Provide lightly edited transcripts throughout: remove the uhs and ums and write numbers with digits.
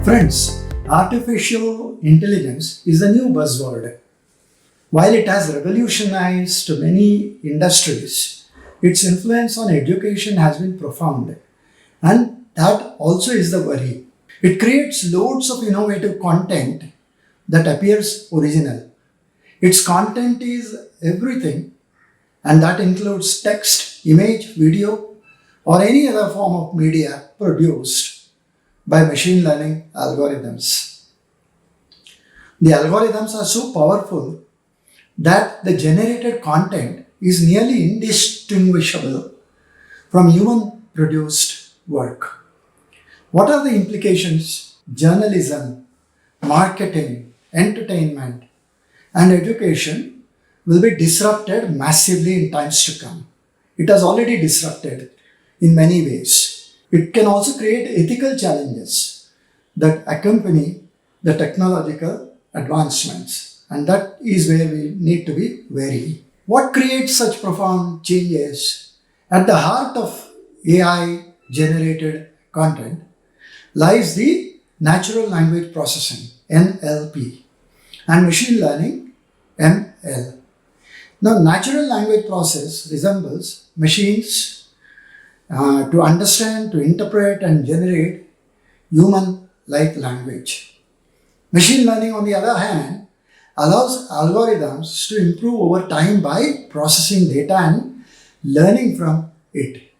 Friends, artificial intelligence is a new buzzword. While it has revolutionized many industries, its influence on education has been profound. And that also is the worry. It creates loads of innovative content that appears original. Its content is everything, and that includes text, image, video, or any other form of media produced by machine learning algorithms. The algorithms are so powerful that the generated content is nearly indistinguishable from human produced work. What are the implications? Journalism, marketing, entertainment, and education will be disrupted massively in times to come. It has already disrupted in many ways. It can also create ethical challenges that accompany the technological advancements, and that is where we need to be wary. What creates such profound changes? At the heart of AI generated content lies the natural language processing, NLP, and machine learning, ML. Now, natural language process resembles machines to understand, to interpret, and generate human-like language. Machine learning, on the other hand, allows algorithms to improve over time by processing data and learning from it.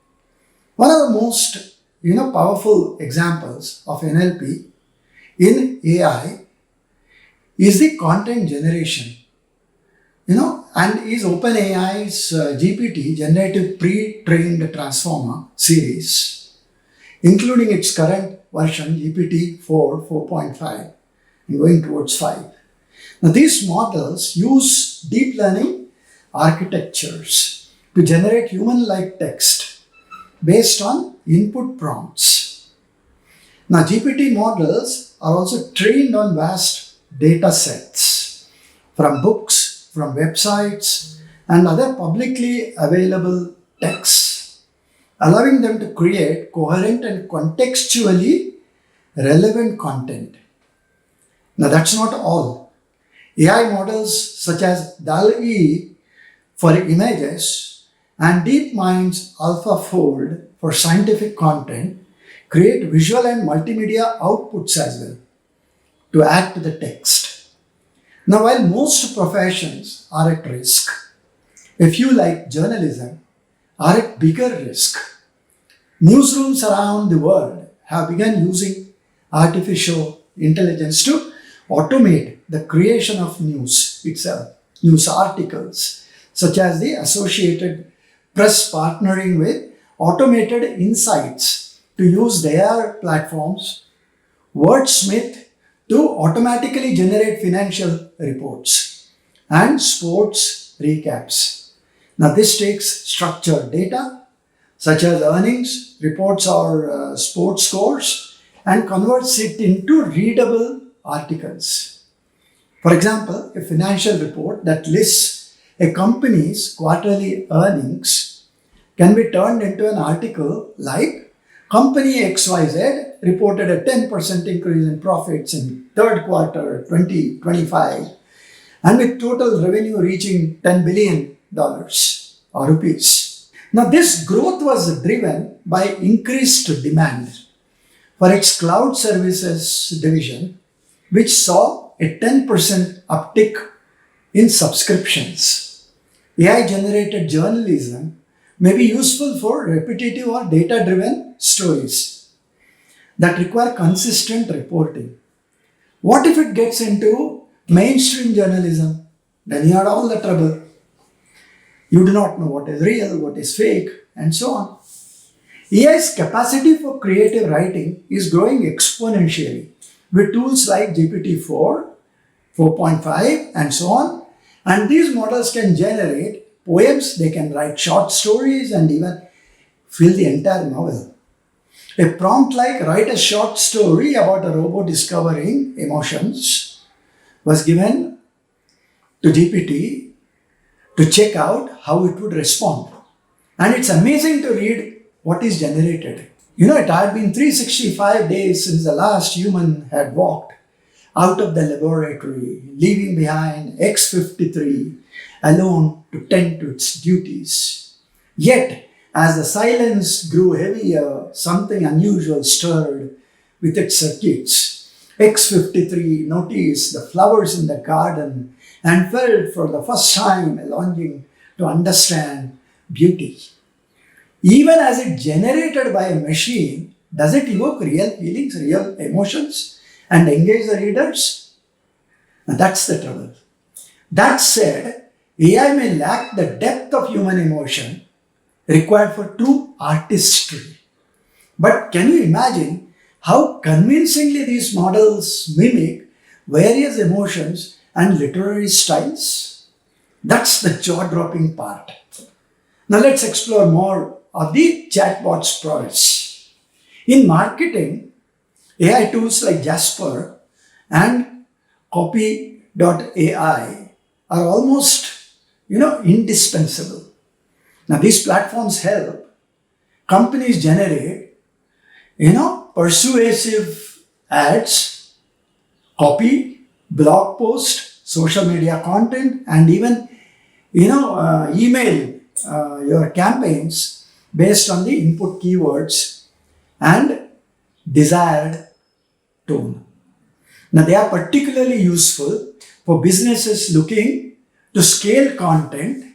One of the most powerful examples of NLP in AI is the content generation. And is OpenAI's GPT generative pre-trained transformer series, including its current version GPT-4, 4.5, and going towards 5. Now, these models use deep learning architectures to generate human-like text based on input prompts. Now, GPT models are also trained on vast data sets from books, from websites, and other publicly available texts, allowing them to create coherent and contextually relevant content. Now, that's not all. AI models such as DALL-E for images and DeepMind's AlphaFold for scientific content create visual and multimedia outputs as well to add to the text. Now, while most professions are at risk, a few like journalism are at bigger risk. Newsrooms around the world have begun using artificial intelligence to automate the creation of news itself, news articles, such as the Associated Press partnering with Automated Insights to use their platforms, Wordsmith to automatically generate financial reports and sports recaps. Now, this takes structured data such as earnings, reports, or sports scores and converts it into readable articles. For example, a financial report that lists a company's quarterly earnings can be turned into an article like Company XYZ reported a 10% increase in profits in third quarter 2025 and with total revenue reaching $10 billion or rupees. Now, this growth was driven by increased demand for its cloud services division, which saw a 10% uptick in subscriptions. AI-generated journalism may be useful for repetitive or data-driven stories that require consistent reporting. What if it gets into mainstream journalism? Then you had all the trouble. You do not know what is real, what is fake, and so on. AI's capacity for creative writing is growing exponentially with tools like GPT-4, 4.5, and so on. And these models can generate poems, they can write short stories, and even fill the entire novel. A prompt like write a short story about a robot discovering emotions was given to GPT to check out how it would respond. And it's amazing to read what is generated. It had been 365 days since the last human had walked out of the laboratory, leaving behind X53 alone to tend to its duties. Yet, as the silence grew heavier, something unusual stirred with its circuits. X53 noticed the flowers in the garden and felt for the first time a longing to understand beauty. Even as it generated by a machine, does it evoke real feelings, real emotions, and engage the readers? Now that's the trouble. That said, AI may lack the depth of human emotion required for true artistry. But can you imagine how convincingly these models mimic various emotions and literary styles? That's the jaw dropping part. Now let's explore more of the chatbot's prowess. In marketing, AI tools like Jasper and copy.ai are almost indispensable. Now these platforms help companies generate persuasive ads, copy, blog post, social media content, and even email your campaigns based on the input keywords and desired tone. Now, they are particularly useful for businesses looking to scale content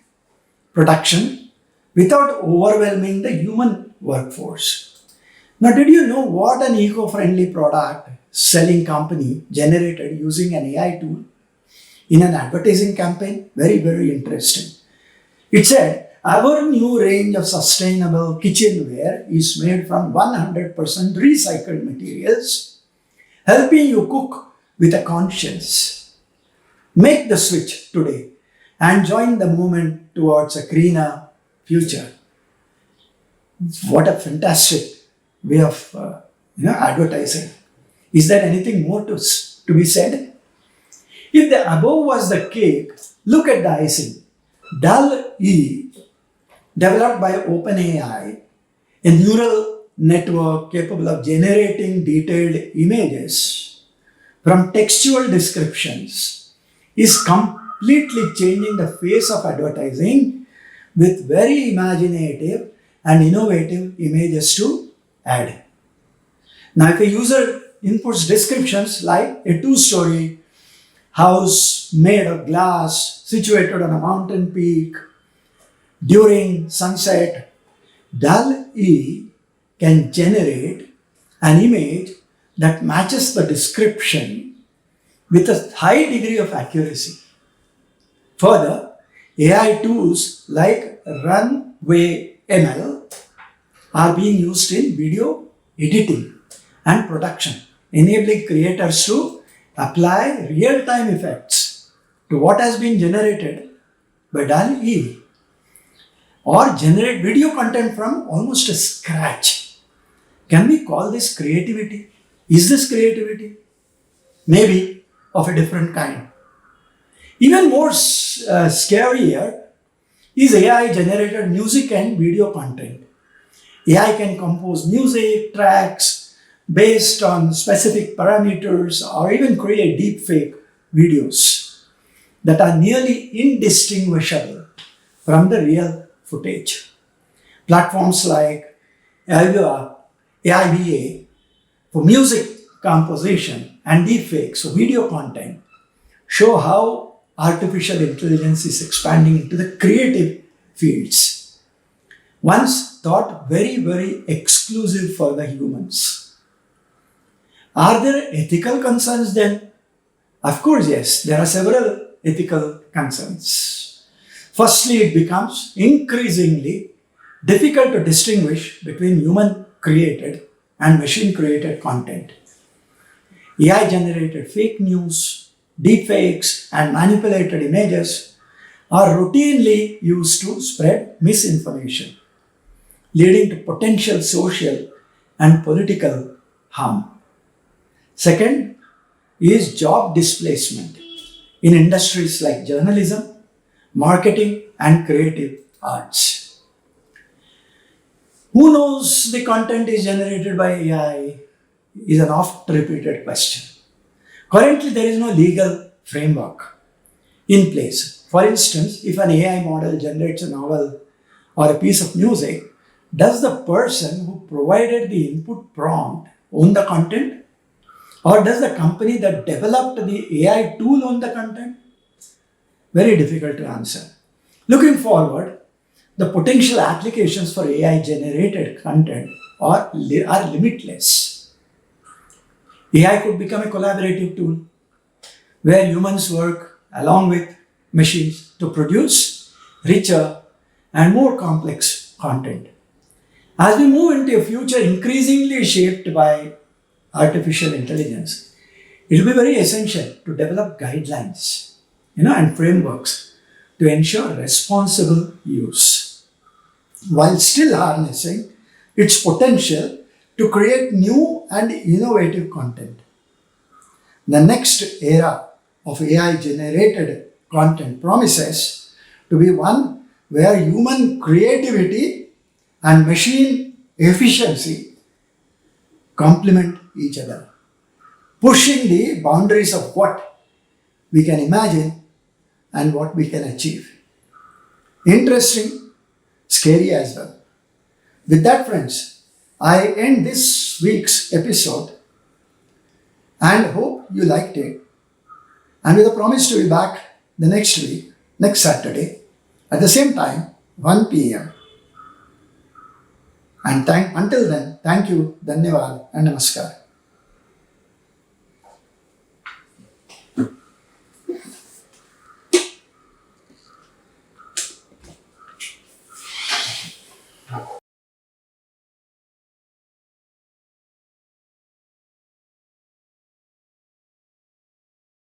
production without overwhelming the human workforce. Now, did you know what an eco-friendly product selling company generated using an AI tool in an advertising campaign? Very, very interesting. It said, our new range of sustainable kitchenware is made from 100% recycled materials, helping you cook with a conscience. Make the switch today and join the movement towards a greener future. What a fantastic way of advertising. Is there anything more to be said? If the above was the cake, look at the icing. DAL-E, developed by OpenAI, a neural network capable of generating detailed images from textual descriptions, is completely changing the face of advertising with very imaginative and innovative images to add. Now, if a user inputs descriptions like a two-story house made of glass situated on a mountain peak during sunset, DAL-E can generate an image that matches the description with a high degree of accuracy. Further, AI tools like Runway ML are being used in video editing and production, enabling creators to apply real-time effects to what has been generated by DAL-E or generate video content from almost a scratch. Can we call this creativity? Is this creativity? Maybe of a different kind. Even more scarier is AI-generated music and video content. AI can compose music tracks based on specific parameters or even create deepfake videos that are nearly indistinguishable from the real footage. Platforms like AIVA for music composition and deepfakes for video content show how artificial intelligence is expanding into the creative fields, once thought very, very exclusive for the humans. Are there ethical concerns then? Of course, yes, there are several ethical concerns. Firstly, it becomes increasingly difficult to distinguish between human created and machine created content. AI generated fake news, deepfakes, and manipulated images are routinely used to spread misinformation, leading to potential social and political harm. Second is job displacement in industries like journalism, marketing, and creative arts. Who knows the content is generated by AI is an oft repeated question. Currently, there is no legal framework in place. For instance, if an AI model generates a novel or a piece of music, does the person who provided the input prompt own the content? Or does the company that developed the AI tool own the content? Very difficult to answer. Looking forward, the potential applications for AI generated content are limitless. AI could become a collaborative tool where humans work along with machines to produce richer and more complex content. As we move into a future increasingly shaped by artificial intelligence, it will be very essential to develop guidelines, and frameworks to ensure responsible use while still harnessing its potential to create new and innovative content. The next era of AI generated content promises to be one where human creativity and machine efficiency complement each other, pushing the boundaries of what we can imagine and what we can achieve. Interesting, scary as well. With that, friends, I end this week's episode and hope you liked it. And with a promise to be back the next week, next Saturday, at the same time, 1 p.m. And until then, thank you, Dhanyavad, and Namaskar.